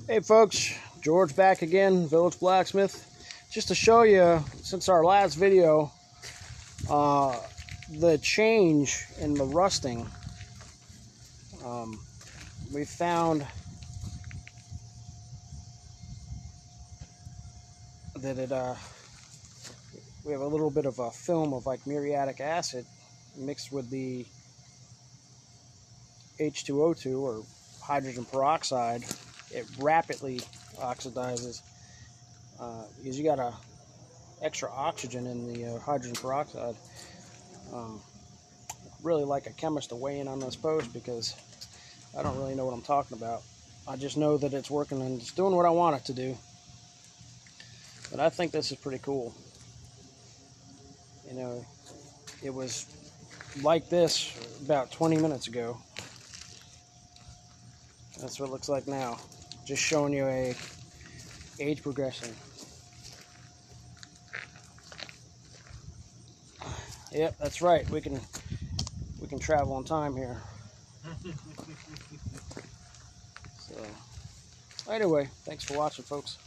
Hey folks, George back again, Village Blacksmith. Just to show you, since our last video, the change in the rusting. We found that we have a little bit of a film of like muriatic acid mixed with the H2O2 or hydrogen peroxide. It rapidly oxidizes because you got extra oxygen in the hydrogen peroxide. Really like a chemist to weigh in on this post because I don't really know what I'm talking about. I just know that it's working and it's doing what I want it to do. But I think this is pretty cool. You know, it was like this about 20 minutes ago. That's what it looks like now. Just showing you a age progression. Yep, that's right. We can travel on time here. So anyway, thanks for watching, folks.